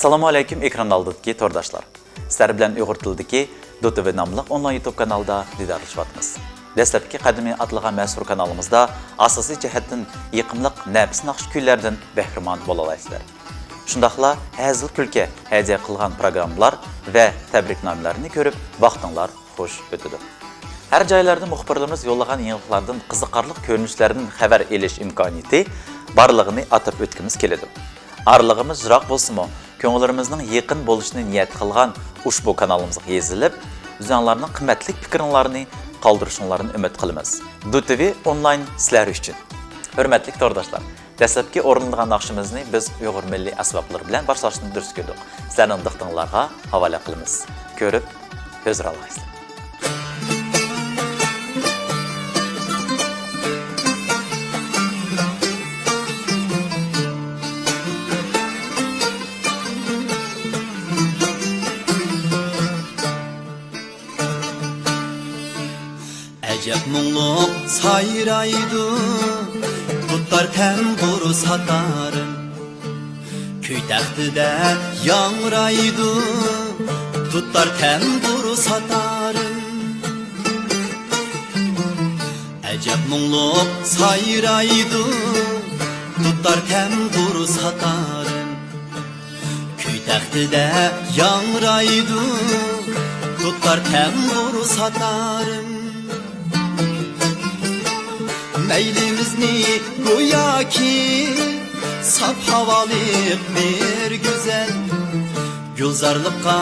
Assalamu alaykum ekran aldidagi tordoshlar. Sizlar bilan Uyg'ur tilidagi DOTV nomli onlayn YouTube kanalida didorlashyapmiz. Dastlabki qadimiy atilgan mashhur kanalimizda asosiy jihatdan yiqimliq nafs naqsh kuylardan bahramand bo'la olasizlar. Shundaqla hazil kulka haja qilgan programmalar va tabriknomalarni ko'rib vaqtinglar xush o'tadi. Har joylarda muxbirlarimiz yo'llagan yangiliklardan qiziqarli ko'rinishlardan xabar olish imkoniyati borlig'ini atib o'tgimiz keladi. Aralığımız jiroq bo'lsa-mu, ko'nglarimizning yaqin bo'lishini niyat qilgan ushbu kanalimizga yezilib, o'zingizlarning qimmatli fikrlarini qoldirishinglarni umid qilamiz. DOTV onlayn sizlar uchun. Hurmatli tordoshlar, dastlabki o'rinlagan naqshimizni biz Uyg'ur milliy asboblari bilan boshlashni durust ko'rdik. Sizlarning diqqatingizga havola qilamiz. Ko'rib, o'zra olasizlar. Acep muğluk sayraydı, tutlar temburu satarım. Köy taxtida yangraydı, tutlar temburu satarım. Acep muğluk sayraydı, tutlar temburu satarım. Köy taxtida yangraydı, tutlar temburu satarım. Meylimizni go'yo ki sap havalı bir güzel gülzarlıkka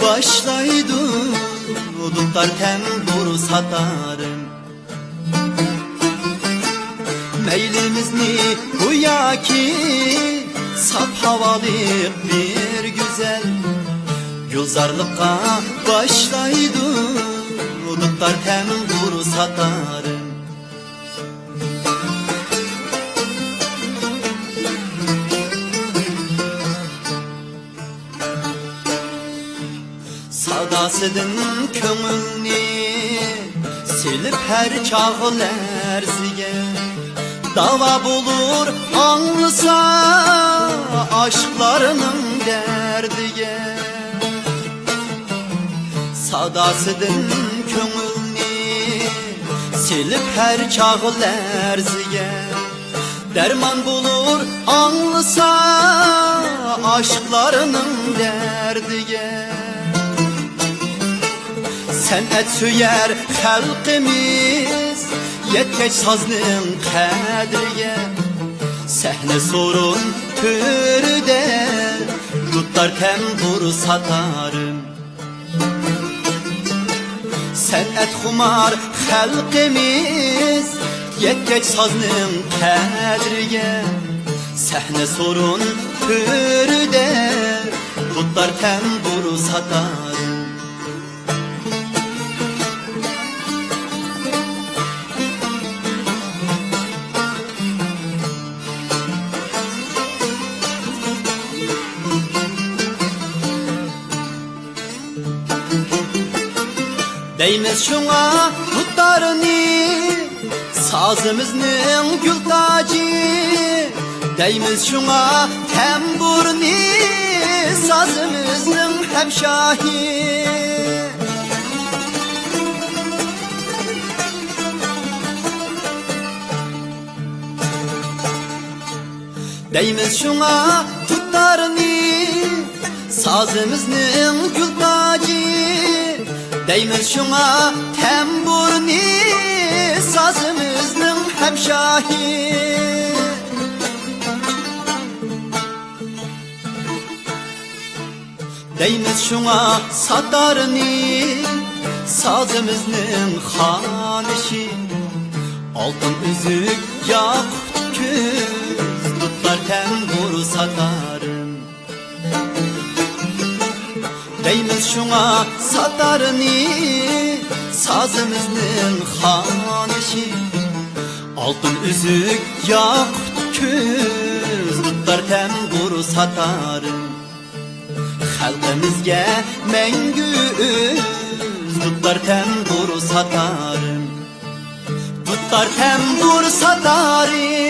başlaydı, tutlar temburu satarım. Meylimizni go'yo ki sap havalı bir güzel gülzarlıkka başlaydı, tutlar temburu satarım. Sadasıdın kömülni silip her çağıl erziye dava bulur anlısa aşklarının derdiye. Sadasıdın kömülni silip her çağıl erziye derman bulur anlısa aşklarının derdiye. Sənət süyer xalqimiz yetkeç sazının qədriye. Səhne sorun türüde tutlar temburu satarım. Sənət xumar xalqimiz yetkeç sazının qədriye. Səhne sorun türüde tutlar temburu satarım. Deymiz şuna tutlarını sazımızın gül tacı. Deymiz şuna temburni sazımızın hep şahi. Deymiz şuna tutlarını sazımızın gül tacı. Deymiz şuna temburni sazımızın hep şahi. Deymiz şuna satarni sazımızın hanişi. Altın üzük yakut küz tutlar temburu satarım. Deymiz şuna satarni sazımızın hanişi. Altın üzük yakut küz tutlar temburu satarım. Halkımızga mengü tutlar temburu satarım. Tutlar tembur satarım.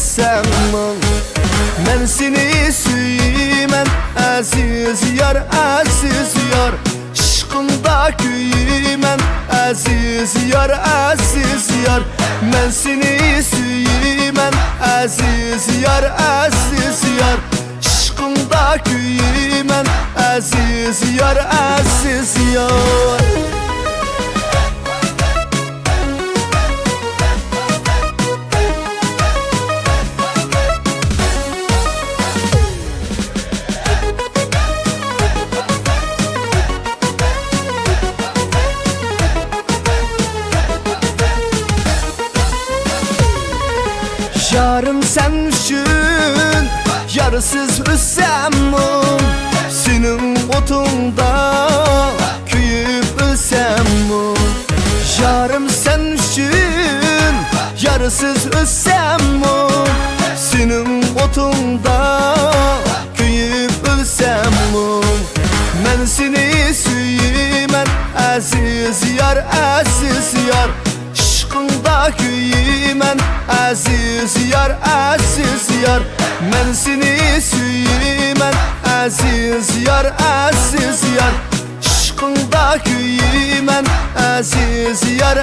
senman Men seni süymen aziz yar Şıkında küymen aziz yar Men seni süymen aziz yar Şıkında küymen aziz yar Yarım sen üçün yarısız ölsem Senin otunda küyüp ölsem Yarım sen üçün yarısız ölsem Senin otunda küyüp ölsem Men seni süymen aziz yar Şıkında küymen aziz yar Men seni süymen aziz yar Şıkında küymen aziz yar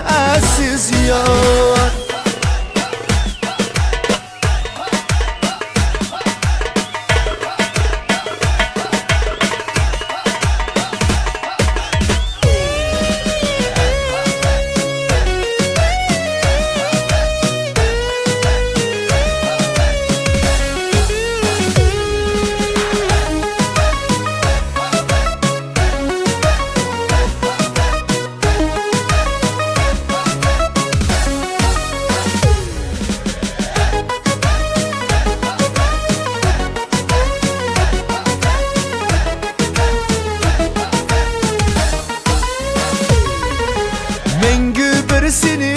Mengü birisini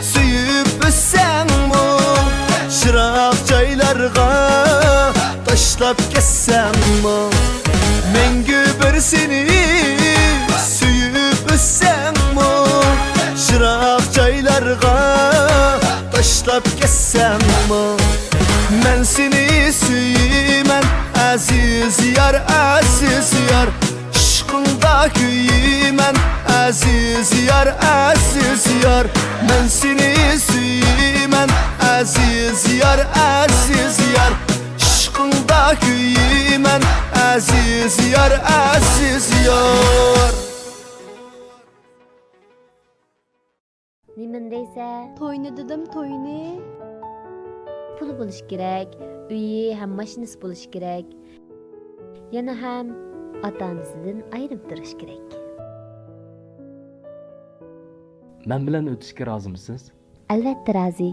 süyüp össem Şırak çaylarga taşlap kessem Mengü birisini süyüp össem Şırak çaylarga taşlap kessem Men seni süymen aziz yar Şıkında küymen aziz yar Men seni süymen aziz yar Şıkında küymen aziz yar Nimandaysa Toyni dedim toyni. puli bo'lish kerak, uyi ham mashinasi bo'lish kerak. Yana ham ota-onasidan ayirib turish kerak. Men bilan o'tishga rozimisiz? Albatta rozi.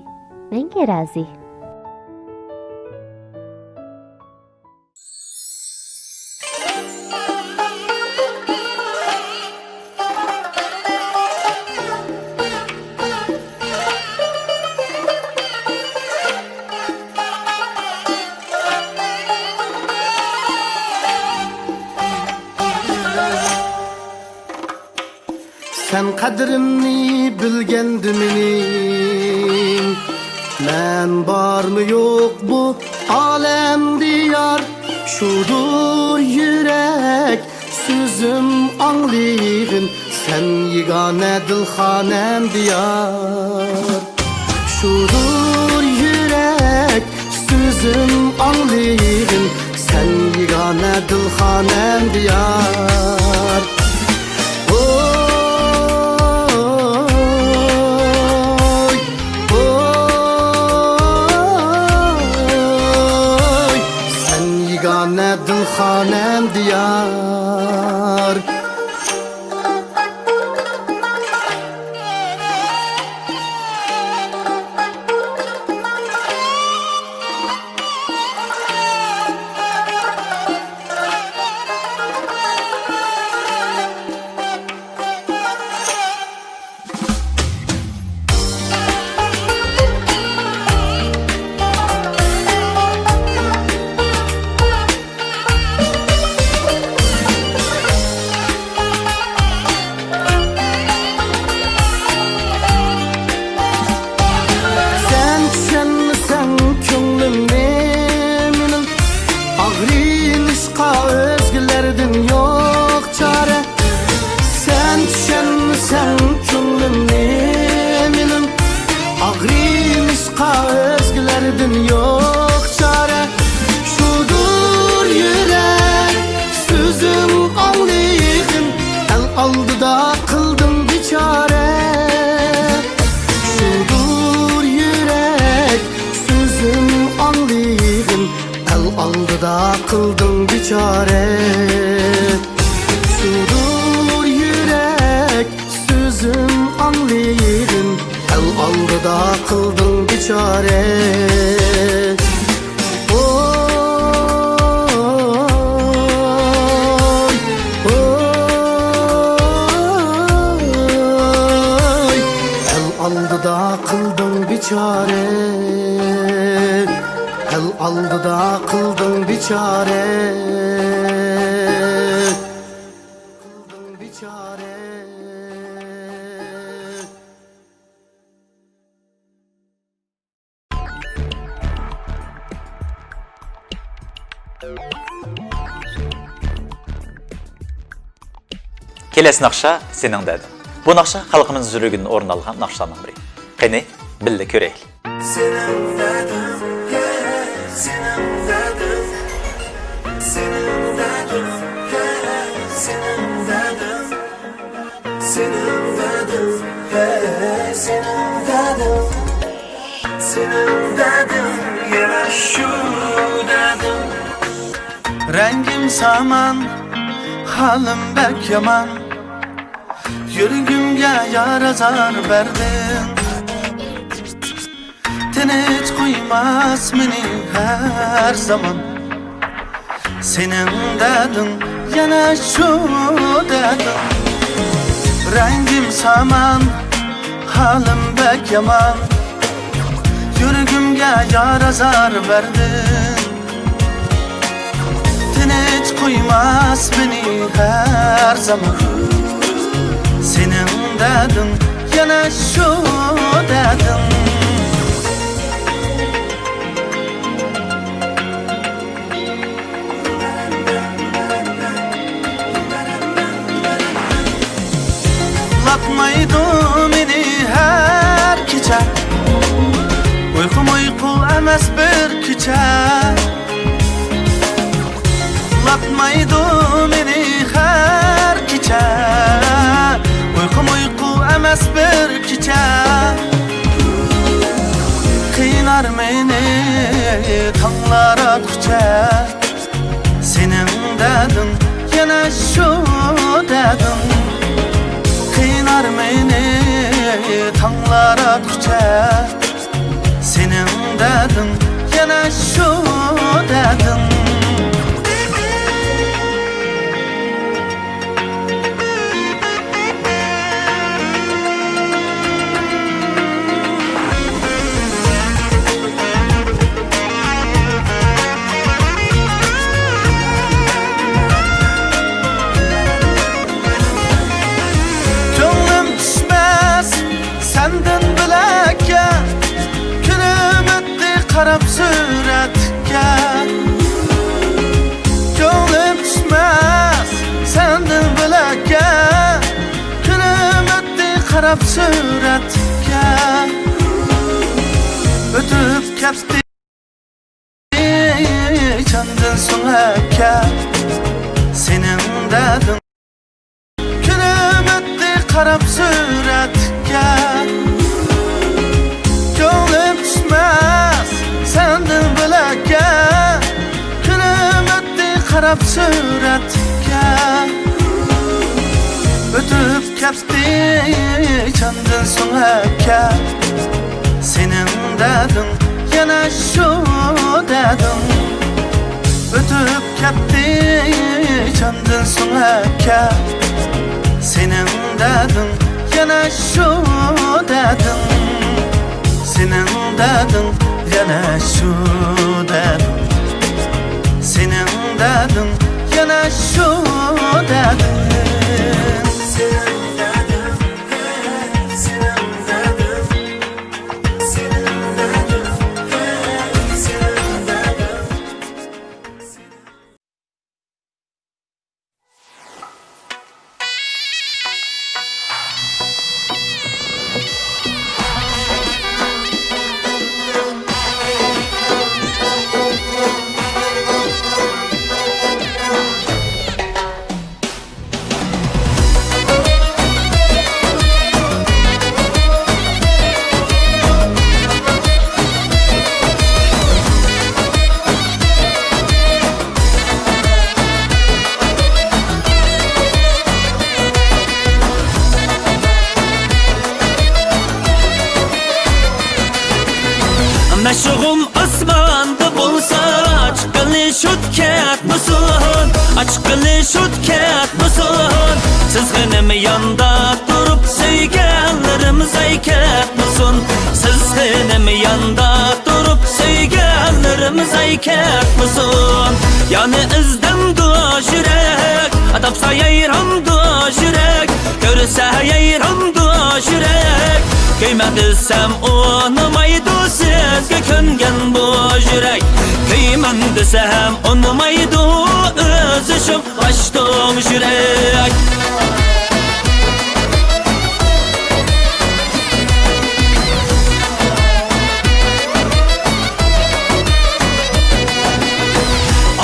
Menga rozi. Sen kadrimni bilgendi mening Men bar mı yok bu alem diyar Şudur yürek sözüm anlayın Sen yegane dilxanem diyar Şudur yürek sözüm anlayın Sen yegane dilxanem diyar Dilxanem diyar derdin yok çare. Şudur yürek sözüm anlayın, el aldı da kıldım biçare. Şudur yürek sözüm anlayın, el aldı da kıldım biçare. Şudur yürek sözüm anlayın, el aldı da kıldım biçare. Aldı da kıldım biçare, el aldı da kıldım biçare, kıldım biçare. Kelesi naqsha sening dedim. Bu naqsha xalqimiz yuragini o'rin olgan naqshalarning biri. Qani, birga ko'raylik. Senin dedim, senin dedim, senin dedim, senin dedim, senin dedim, senin dedim, senin dedim, yine şu dedim. Rengim saman, halim bek yaman, yürgümge yara zar verdin. Tinç koymaz meni her zaman. Senin dedin, yana şu dedin. Rengim saman, halim bek yaman, yürgümge yara zar verdin. Tinç koymaz beni her zaman. Senin dedin, yana şu dedin. Latmaydı beni her gece, uykum uyku emes bir gece. Latmaydı beni her gece, uykum uyku emes bir gece. Kıynar beni tanlara kuce. Senin dedin, yana şu dedin. Kıynar beni tanlara kuce. Senin dedin, yana şu dedin. Karab suratga ko'nglim tushmas sendin bilakka. Kunim o'tdi qarab suratga, o'tib ketdi chandin so'ng akka. Senin dedin, kunim o'tdi qarab suratga, ko'nglim tushmas sendin bilakka. Kunim o'tdi qarab suratga, o'tib ketdi chandin so'ng akka. Senin dedin, yana şu dedin. O'tib ketdi chandin so'ng akka. Senin dedin, yana şu dedin. Senin dedin, yana şu dedin. Senin dedin, yana şu dedin. Senin dedim, senin dedim, senin dedim, senin dedim. osmonda bo'lsa ochqili shutkat musun ochqili shutkat musun siz benim yanda durup sevganlarimiz aykat musun siz benim yanda durup sevganlarimiz aykat musun yani izden duş yürek atapsa yayram duş yürek görse yayram duş yürek köymedisem onumaydı sizge köngen bu yürek köymen desem onumaydı özüşüm açtım yürek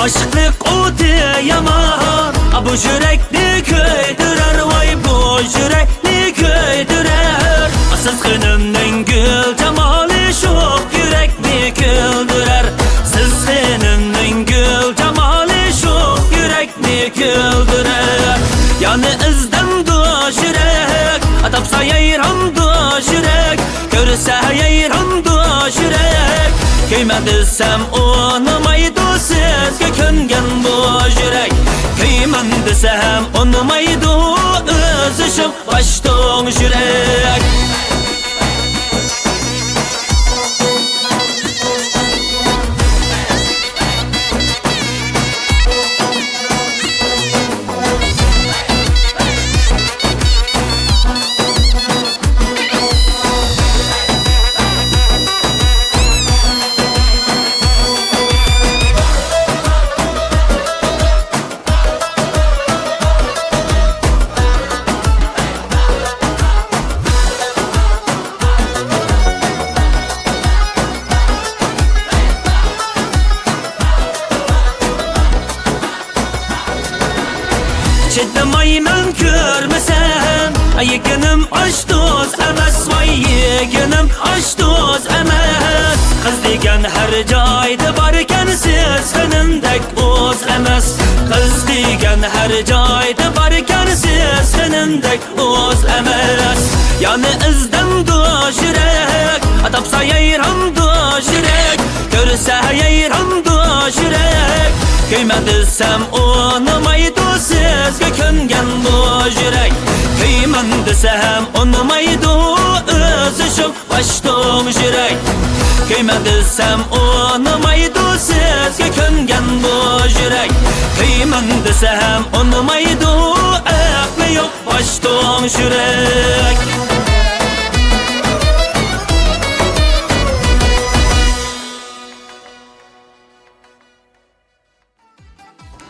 aşklık otu yaman bu yürekli köydürer vay bu yürekli köydürer asız günümden gül cemali şok yürekli güldürer siz günümden gül cemali şok yürekli güldürer yani izden duş yürek atapsa yayram duş yürek görse yayram duş yürek köymedisem onumaydı sizge köngen bu yürek köymen desem onumaydı özüşüm açtım yürek Çedemaymen görmesen yeğenim aç doz emes vay yeğenim aç doz emes kız degen her joyda barken siz benimdek oz emes kız degen her joyda barken siz benimdek oz emes yani izden duş yürek atapsa yayram duş yürek görse yayram duş yürek köymedisem onumaydı sizge köngen bu yürek köymen desem onumaydı özüşüm açtım yürek köymedisem onumaydı sizge köngen bu yürek köymen desem onumaydı aklı yok açtım yürek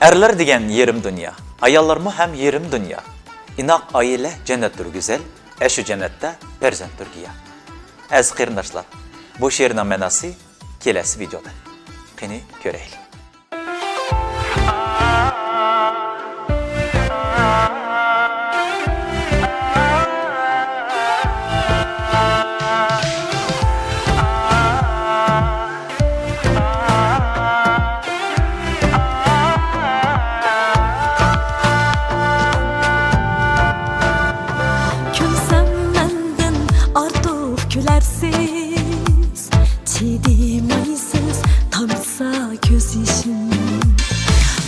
Erler degen yerim dünya, ayallarımı hem yerim dünya. İnak aile cennettir güzel, eşü cennette perzenttir giya. Ez kırındaşlar, bu şiirin menası kelesi videoda. Qini göreyli. Gülersiz, çiğdemeysiz, tamsa göz yaşım.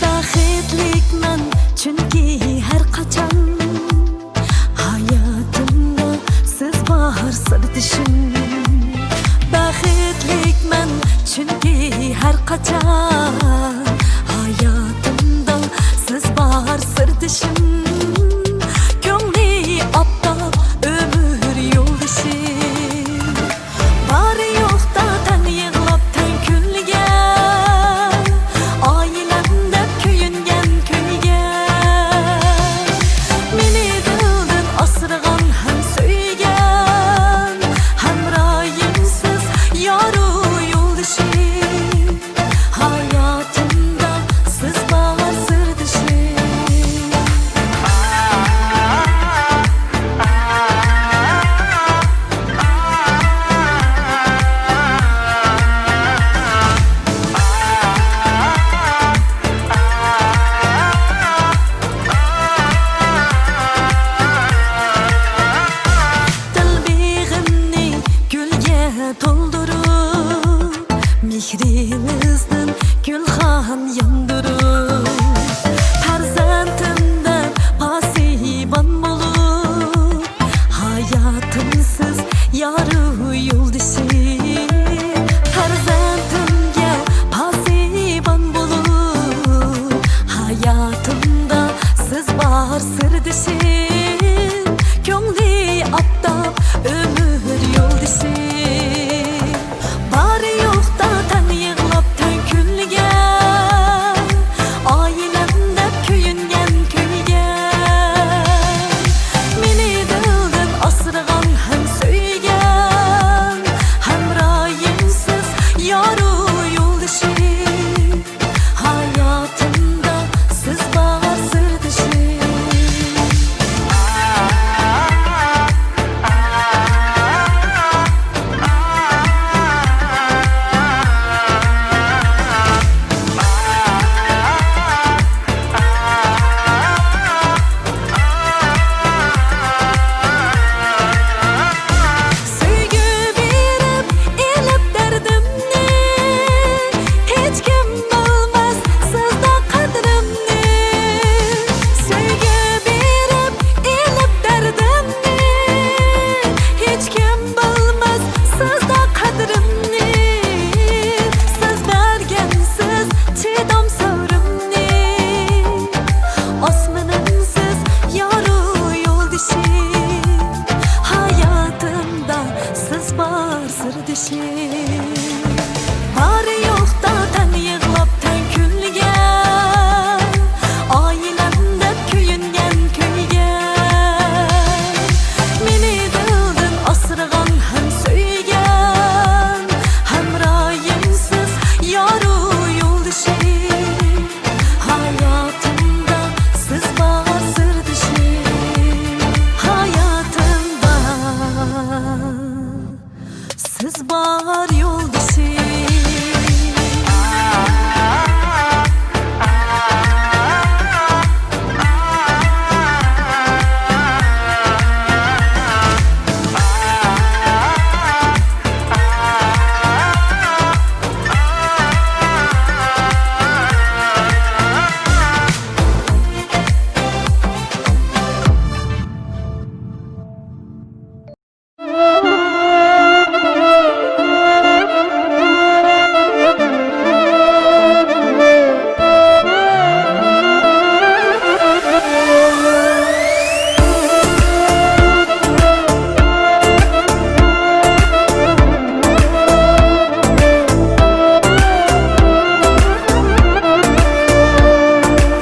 Baxtlikman çünkü her kaçan hayatımda siz var sırdışım. Baxtlikman çünkü her kaçan hayatımda siz var sırdışım. Gönlü aptal ömür yoldaşı. fikrinizden gülhan yandırır. Farzandimden pasiban bolup, hayatımsız yarı yoldaşı. Farzandimga pasiban bolup, hayatımda siz var sirdoshim, ko'ngli aptap ömür yoldaşı. Bari yo'qda tan yig'lab tan kulgan, oilamda kuyungan kuygan, meni dildan asragan ham so'ygan, hamroyimsiz yoru yo'ldashim, hayotimda siz bor sirdoshim. Sevgi berib elib dardimni, hech kim bilmas sizda qadrimni. Sevgi berib elib dardimni, hech kim bilmas sizda qadrimni. Siz bergansiz chidam sabrimni, osmonimsiz yoru yo'ldashim, hayotimda siz bor sirdoshim. Bari yo'qda tan yig'lab tan kulgan, oilamda kuyungan kuygan, meni dildan asragan ham so'ygan, hamroyimsiz yoru yo'ldashim, hayotimda siz bor sirdoshim, hayotimda siz bor yo'ldashim.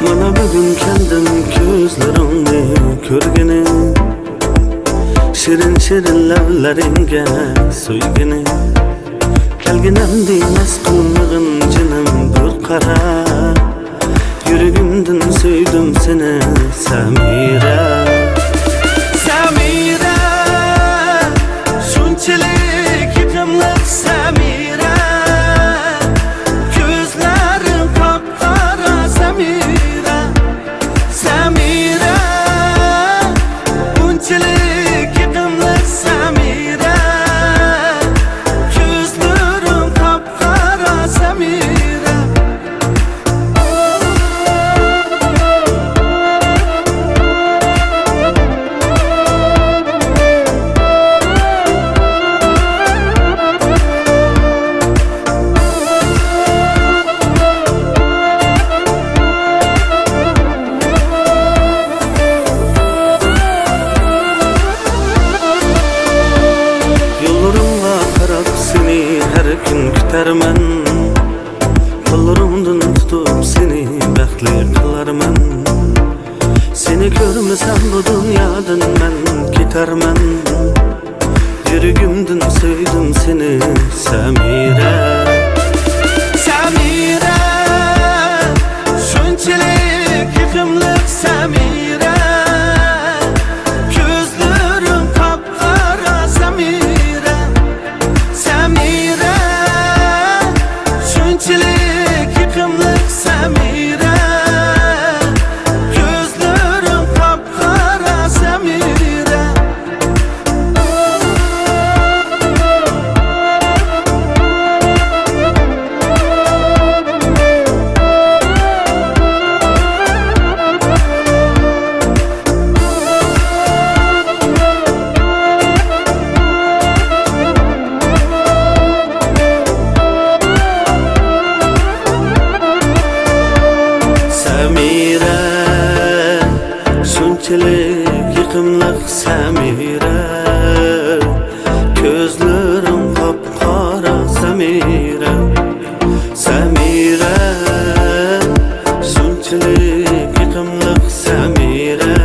Mana bugün kendim gözlerimni ko'rganim, shirin shirin lablaringga so'yganim, kelginim deymas qilmag'in jinim bir qara, yuragimdan so'ydim seni Samira. Samira, shunchalik yiqimliq Samira, ko'zlarim qop-qora Samira. Samira, bunchalik yiqimliq Samira, ko'zlarim qop-qora Samira. Yollarımga qarab seni her gün kütermen, kollarımdan tutup seni baxtli kılarman. Seni görmesem bu dünyadan ben ketermen, yürügümden so'ydim seni Samira. Samira, shunchalik yiqimliq Samira, ko'zlarim qop-qora Samira. Samira, shunchalik yiqimliq Samira, ko'zlarim qop-qora Samira. Samira, gözlerim kapkara Samira, Samira, şunçalik yıkımlık Samira,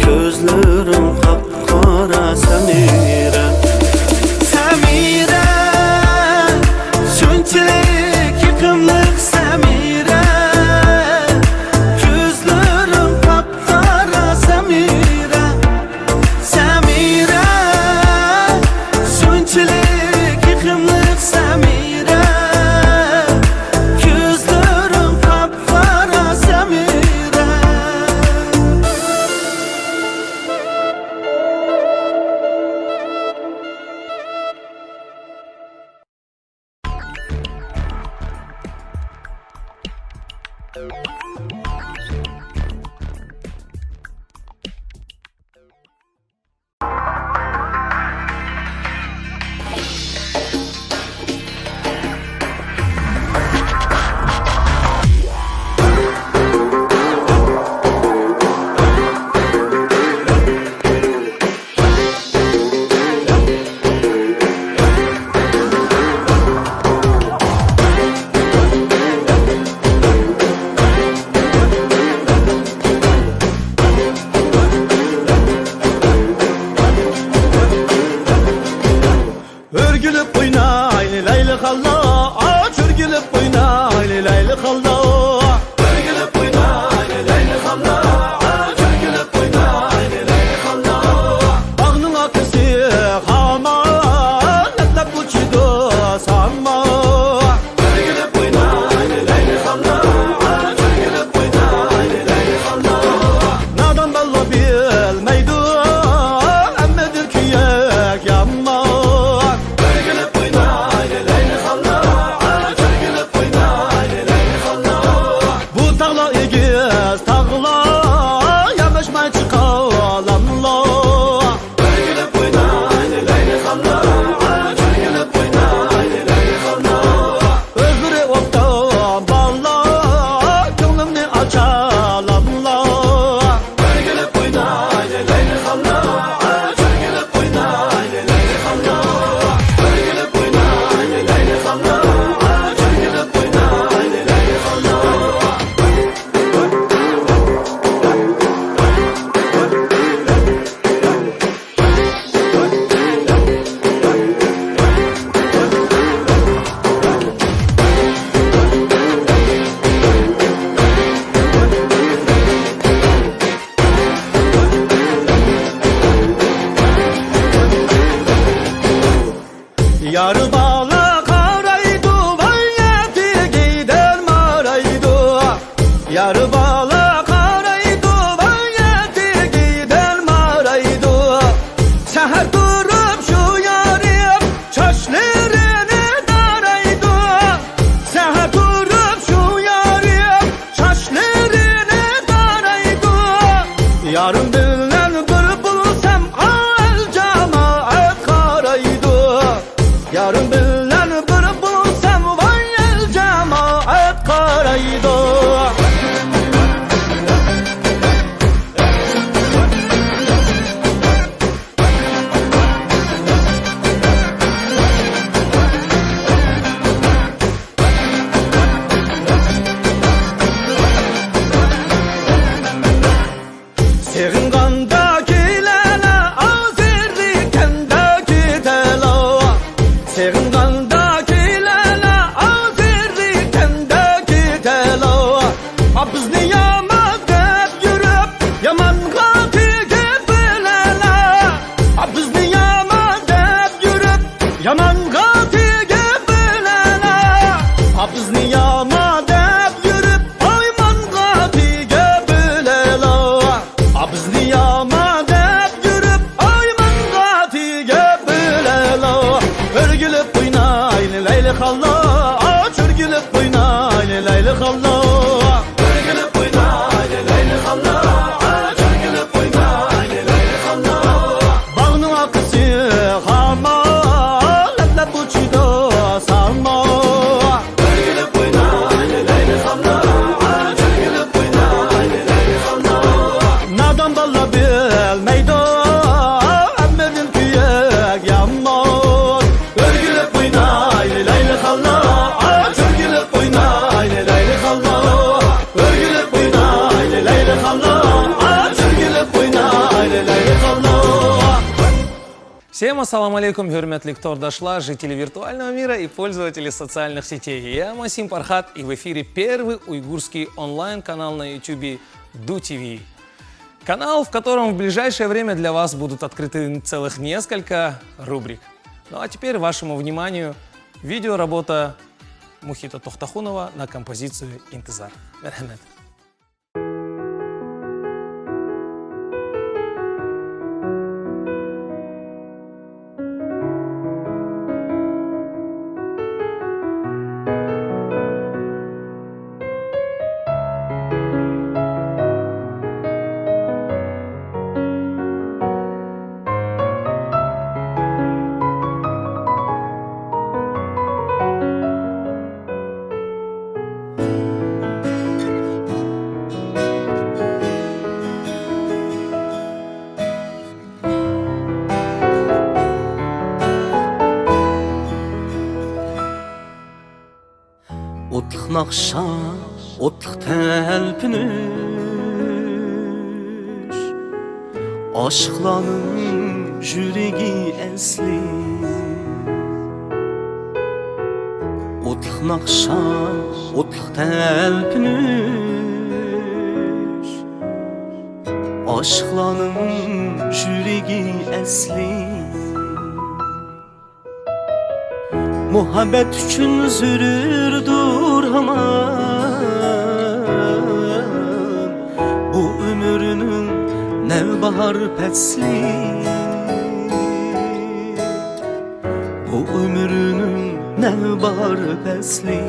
gözlerim kapkara Samira, Samira, şunçalik yıkımlık Samira, gözlerim kapkara Samira, Samira, şunçalik yıkımlık Samira, gözlerim kapkara Samira. Örgülüp oynay laylı kalla, aç örgülüp oynay laylı kalla. Örgülüp oynay laylı kalla, aç örgülüp oynay laylı kalla. Bağnın akısı hama, letlep uçudu sanma. Örgülüp oynay laylı kalla, aç örgülüp oynay laylı kalla. Nadan ballo bilmeydi, emmedir kiyek yanma. Bu tağla egiz tağla, yanaşmay çıkalanla. Örgülüp oynay leyli xalla, örgülüp oynay leyli xalla. Özgürü oktan balla, gönlümni açalanla. Örgülüp oynay leyli xalla, örgülüp oynay leyli xalla. Örgülüp oynay leyli xalla, örgülüp oynay leyli xalla. Yarı bağla karaydı, vanyeti gider maraydı. Yarı bağla karaydı, vanyeti gider maraydı. Seher durup şu yarim, çaşlarını daraydı. Seher durup şu yarim, çaşlarını daraydı. Yarın bilen bir bulsam, al cemaat karaydı. Yarın bilen bir bulsam, vay el cemaat karaydı. Sevingandakilere azirlikendeki telo. Sevingandakilere azirlikendeki telo. Bizni yaman deb yürüp, yaman gatiga bileler. Bizni yaman deb yürüp, yaman gatiga bileler. Bizni yaman deb yürüp, ayman gatiga bileler. Bizni yaman deb yürüp, ayman gatiga bileler. Örgülüp oynay leyli xalla, aç örgülüp oynay leyli xalla. Örgülüp oynay leyli xalla, aç örgülüp oynay leyli xalla. Bağnın akısı hama, letlep uçudu salma. Örgülüp oynay leyli xalla, aç örgülüp oynay leyli xalla. Nadan balla bil Всем ассаламу алейкум, хюрметли тордашлар, жители виртуального мира и пользователи социальных сетей. Я Масим Пархат, и в эфире первый уйгурский онлайн-канал на YouTube Ду ТВ. Канал, в котором в ближайшее время для вас будут открыты целых несколько рубрик. Ну а теперь вашему вниманию видеоработа Мухита Тохтахунова на композицию «Интизар». Мерхамед. Otlıq nakşa, otlıq təlpünüş Aşıqların jüregi əsli Otlıq nakşa, otlıq təlpünüş Aşıqların jüregi əsli Muhabbet üçün zürürdür haman Bu ömrünün nevbahar pesli Bu ömrünün nevbahar pesli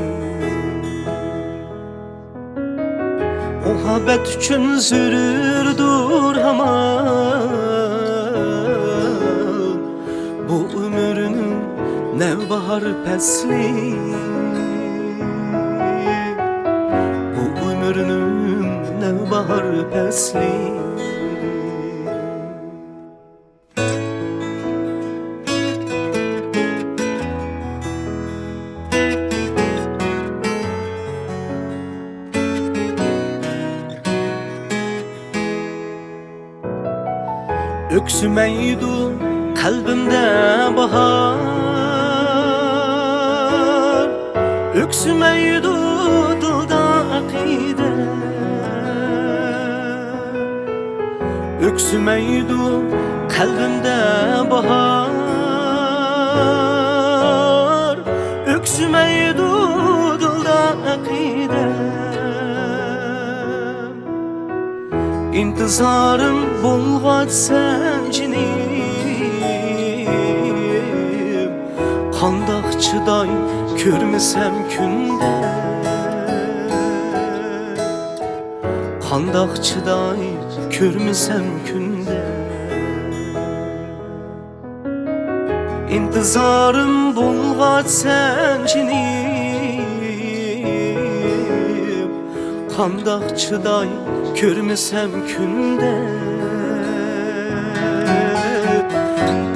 Muhabbet üçün zürürdür haman Bu ömrünün nevbahar pesli Bu ömrünün nevbahar pesli Öksümeydu kalbimde bahar Öksümeydu dilda akide Öksümeydu kalbimde bahar Öksümeydu dilda akide İntizarım bulgat sen cinim Qandaq çıday körmesem künde Qandaq çıday körmesem künde İntizarım bulgat sen cinim Qandaq çıday körmesem künde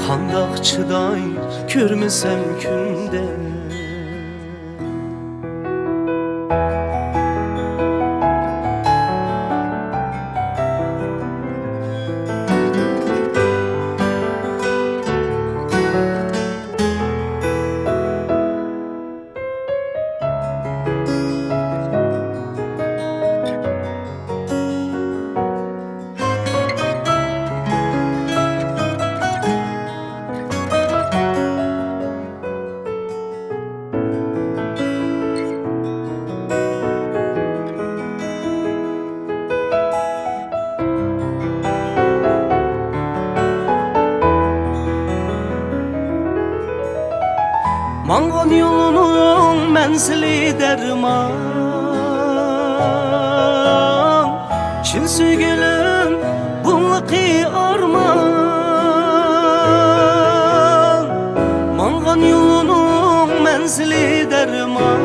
Qandaq çıday körmesem künde Mangan yolunun menzili derman Çin sügülüm bunlıqi arman Mangan yolunun menzili derman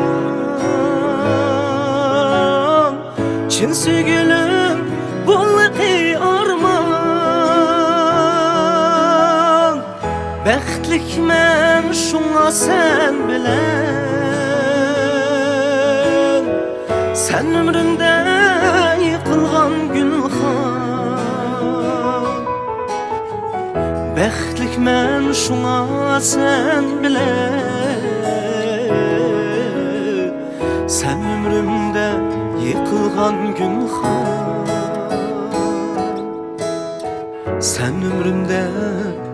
Çin sügülüm bunlıqi arman Bəxtlik mən şuna sen bilen Sen ömrümde yıkılgan gülxan Bəxtlik mən şuna sen bile. Sen ömrümde yıkılgan gülhan, sen ömrümde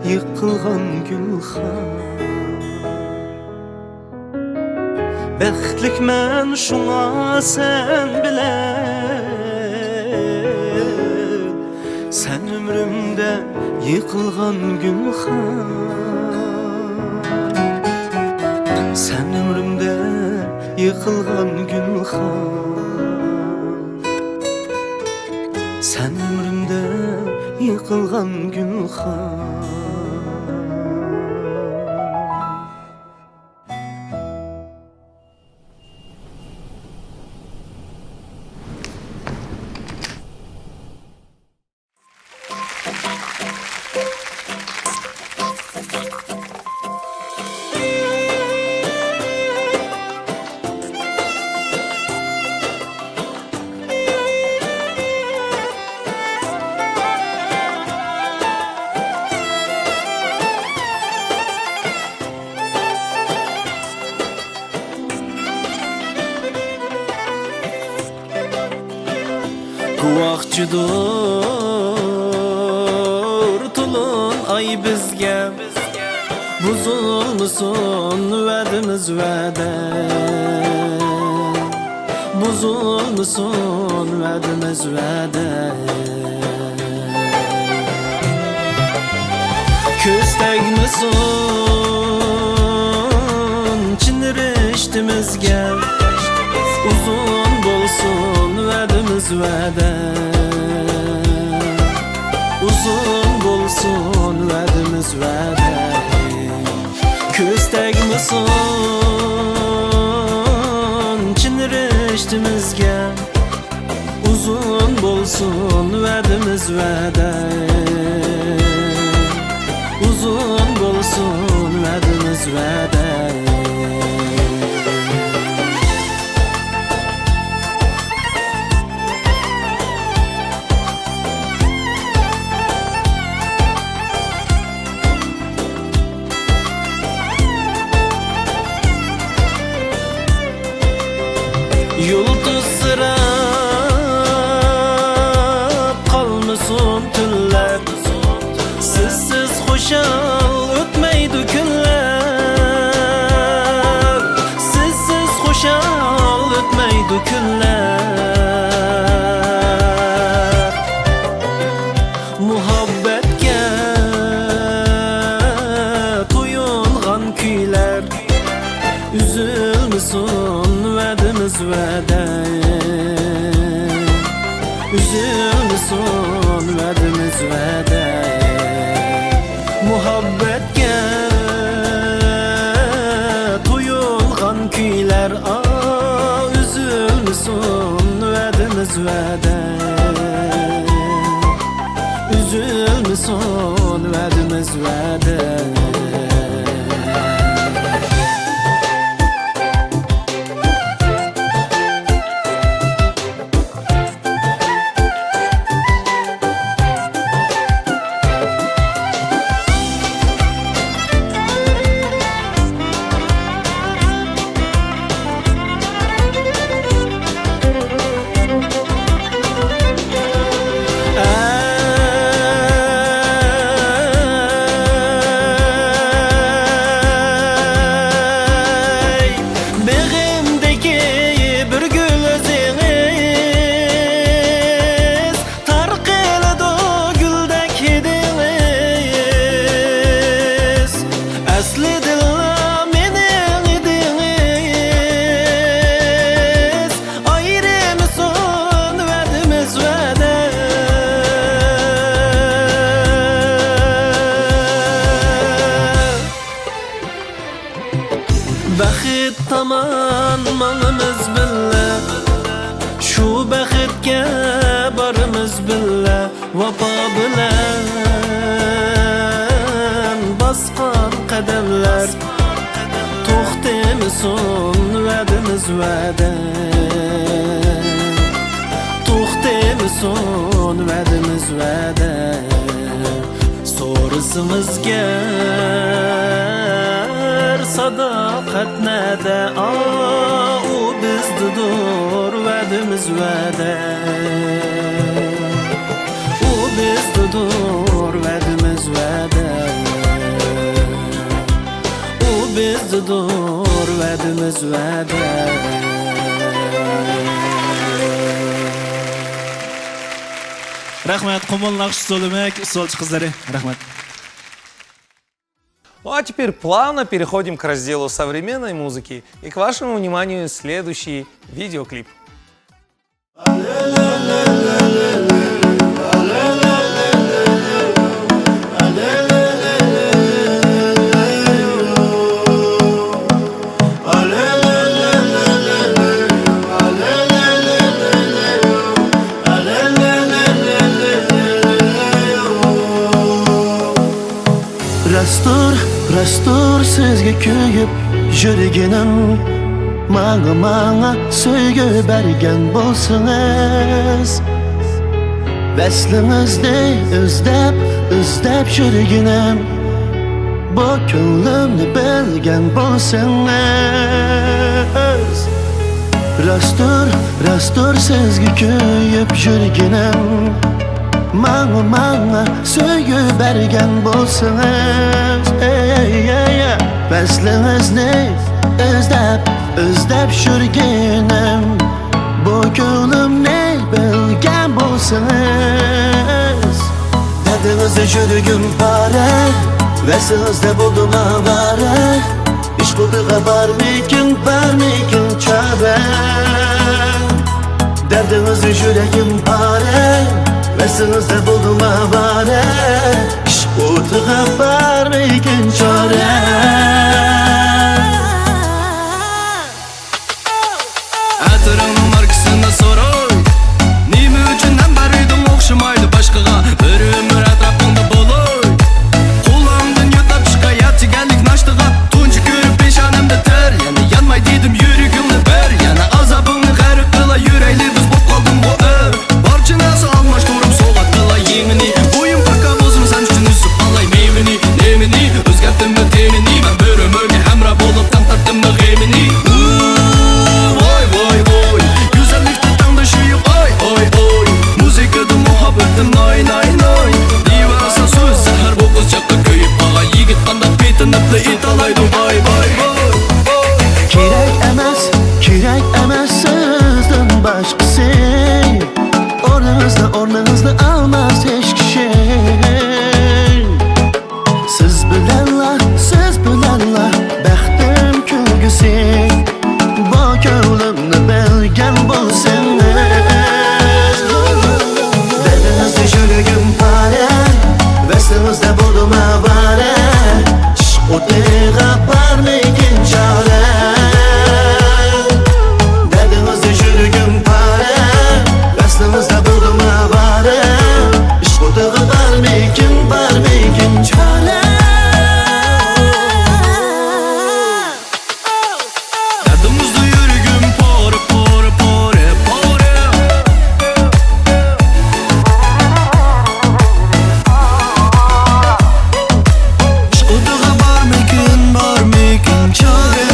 yıkılgan gülhan. Bəxtlik mən şuna sen bile. Sen ömrümde yıkılgan gülhan, sen ömrümde yıkılgan gülhan, sen ömrümde yıkılgan gülhan. Kuvakçıdır tulun ay bizge, buzulmusun vedimiz vede, buzulmusun vedimiz vede. Köstek misun çiniriştimizge, uzun bolsun vedimiz vede, uzun bolsun vedimiz vede. Köstek misun çiniriştimizge, uzun bolsun vedimiz vede, uzun bolsun vedimiz vede. Yıldız sırap kalmışsın tünler, sizsiz hoşal ötmeydi günler, sizsiz hoşal ötmeydi günler. Muhabbetke toyulgan kuylar, üzülmüsün vedimiz vede, üzülmüsün vedimiz vede. Muhabbetke toyulgan kuylar, üzülmüsün vedimiz vede, üzülmüsün vedimiz vede. Bəxit taman malımız bille, şu bəxitke barımız bille. Vapa bilen basqan qədəmlər, toxtemisun vədimiz vədə, toxtemisun vədimiz vədə. Sonra Bizimizger sadakat nede o bizdidur vadimiz vade O bizdidur vadimiz vade O bizdidur vadimiz vade Rahmat, Qumul Naqsh So'limak, Solchi qizlari. Rahmat. Ну а теперь плавно переходим к разделу современной музыки и к вашему вниманию следующий видеоклип. Rastur sizga kuyib yurganim Manga söygü bergen bolsanız Veslingizni özlep yurganim Bu ko'nglimni bilgan bolsanız Rastur sizga kuyib yurganim Manga söygü bergen bolsanız Veslingizni özlep yurganim Bu ko'nglimni bilgan bolsanız Derdingizni yuragim pora Veslingizni buldum avara Ish qildiga barmikin chora Derdingizni yuragim pora Veslingizni buldum avara Ish qildiga barmikin chora Atırımın markasında soruy Nime üçün barıydım okşamaydı başkaga Bir ömür atrapında boluy Kulağımdan yutab şikayatçı geldik naştıga Tuncu görüp peşanemde ter Yani yanmay dedim yürügümle ber Yani azabını garip kıla yüreğli biz bok kaldım bu er Barçı nasıl almaş durum soğat kıla yemini Boyun paka bozum sen üçün üstü alay meyvini Nemini özgerttim mi temini Ben bir ömürge hemra bolup tam tattım mı gemini Kirek emez sizden başkası Ornunuzda almaz hiç kişi Siz bilenler Bəxtim külgüsü Bu ko'nglimni bilgan bolsanız Derdingizni yuragim pora Veslingizni buldum avara Ish o'tiga barmikin chora Derdingizni yuragim pora Veslingizni buldum avara Ish o'tiga barmikin chora Derdimizde yürügüm pore Şkuduğa barmikin çare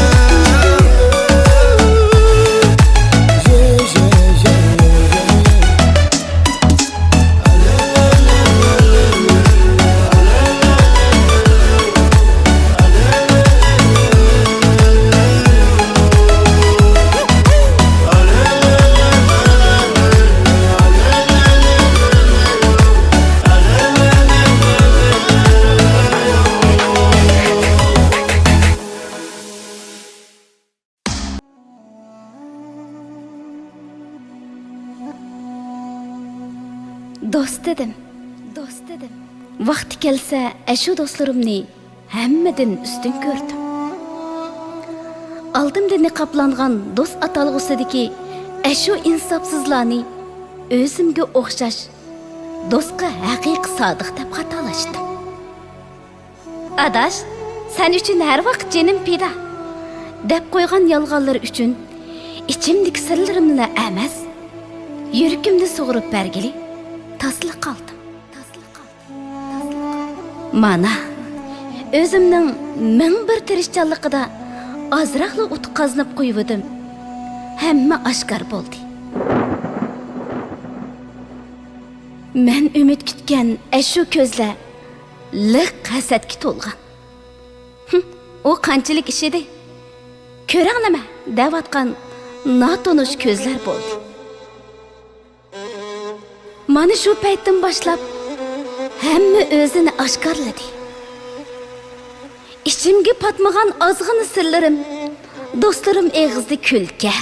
Dost dedim. Vakti gelse eşu dostlarımni hemmeden üstün gördüm. Aldımda niqablangan dost atalgısidiki eşu insapsızlarni özümge o'xshash dostqa haqiqiy sodiq deb xatolashdim. Adash, sen üçün her vaqt jenim pida deb qo'ygan yolg'onlar uchun ichimdagi sirlarimni emas, yuragimni sug'urib bergili tasli qoldim. Mana, özümnің мың bir tirishchanligida azroqla utuq qazanib qo'ydim. Hamma oshkor bo'ldi. Men umid kutgan shu ko'zlar liq hasadga to'lgan. O qanchalik ish edi? Ko'ring nima deyotgan notonish ko'zlar bo'ldi. Mana shu paytdan boshlab hamma o'zini oshkorladi. İçimge patmagan azgın sırlarım, dostlarım ağızda külke.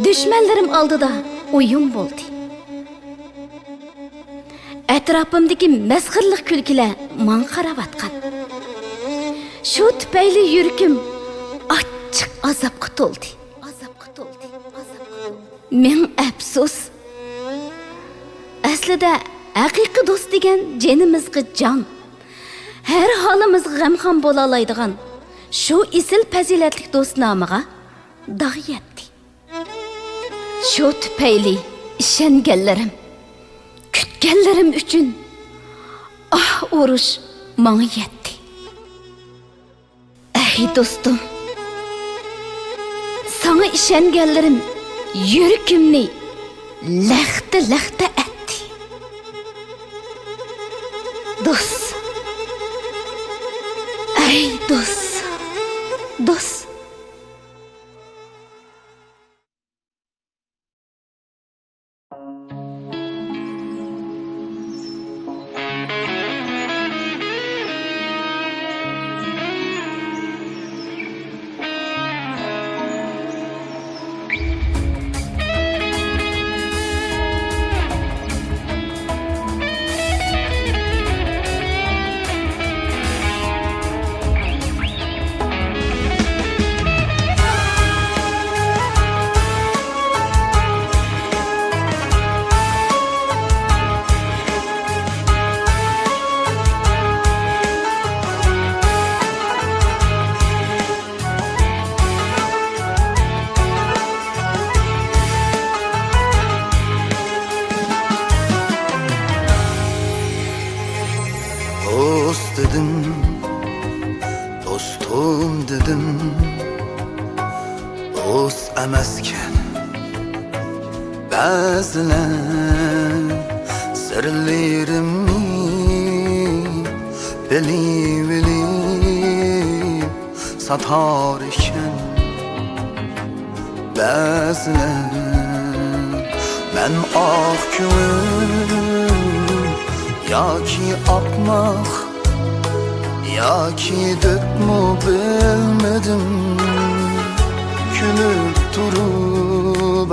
Düşmanlarım aldıda oyun oldu. Etrafımdaki mezhırlık külkeler man qaravatqan. Şu tüpeyli yürküm açık azapqa toldi. Men afsus. Aslida haqiqiy do'st degan janimizga jon. Her halımız g'amxon bo'la oladigan shu isil fazilatli do'st nomiga dog' yetdi. Shu tufayli ishonganlarim, kutganlarim uchun urush menga yetdi. Ey do'stim, sana ishonganlarim yuragimni laxta etdi. Do'st, ey do'st. Dost dedim, dostum dedim. Dost emasken ba'zilar sirlarimni bilib satar ekan. Ba'zilar men oq ko'ngil yoki oqmoq yoki dökmo bilmedim. Külüp durup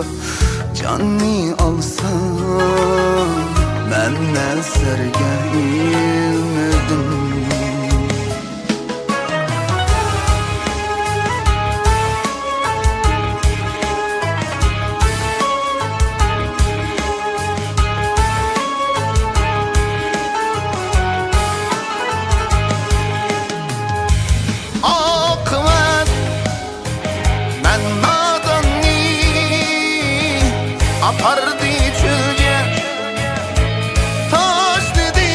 canni alsam ben nazarga ilmedim. Apardı çölge taş dedi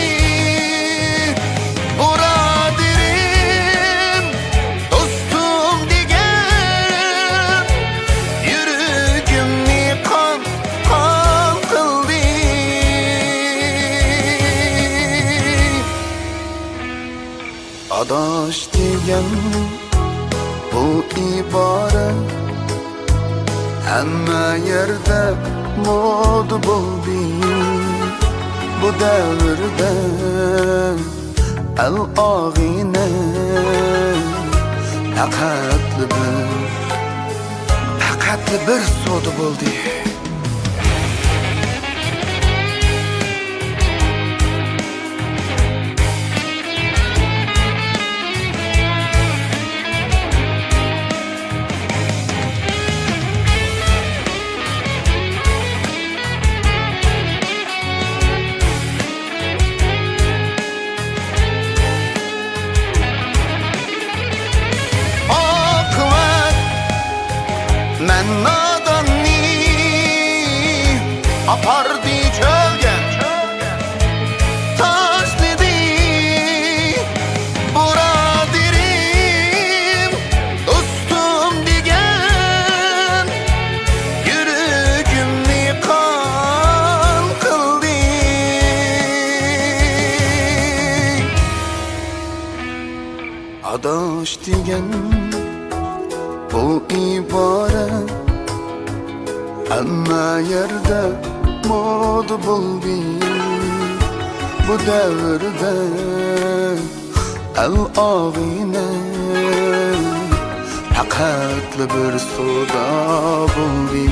buraderim dostum digen yürügümni kan kıldı. Adaş digen bu ibaret hamma yerde mod bo'ldi. Bu davrda al-og'ina faqat bir so'di bo'ldi. Men nadanni apardı çölge taş dedi degan bu ibora hamma yerda moda bo'ldi bu davrda al-og'ina faqatli bir soda bo'ldi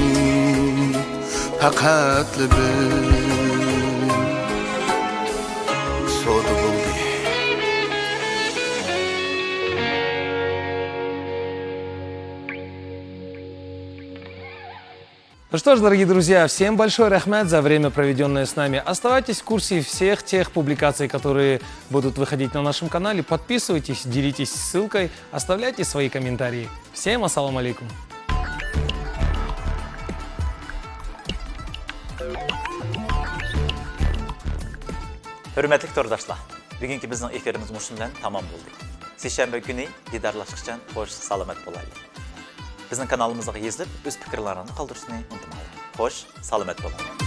faqatli bir soda bo'ldi. Ну что ж, дорогие друзья, всем большой рахмет за время, проведенное с нами. Оставайтесь в курсе всех тех публикаций, которые будут выходить на нашем канале. Подписывайтесь, делитесь ссылкой, оставляйте свои комментарии. Всем ассаламу алейкум. Hürmetli tordaşlar, bugünkü bizning efirimiz mushun bilan tamam bo'ldi. Seshanba kuni didarlashishdan xo'sh salomat bo'laylik. Bizning kanalimizga yozib, o'z fikrlaringizni qoldirishni unutmang. Xo'sh, salomat bo'ling.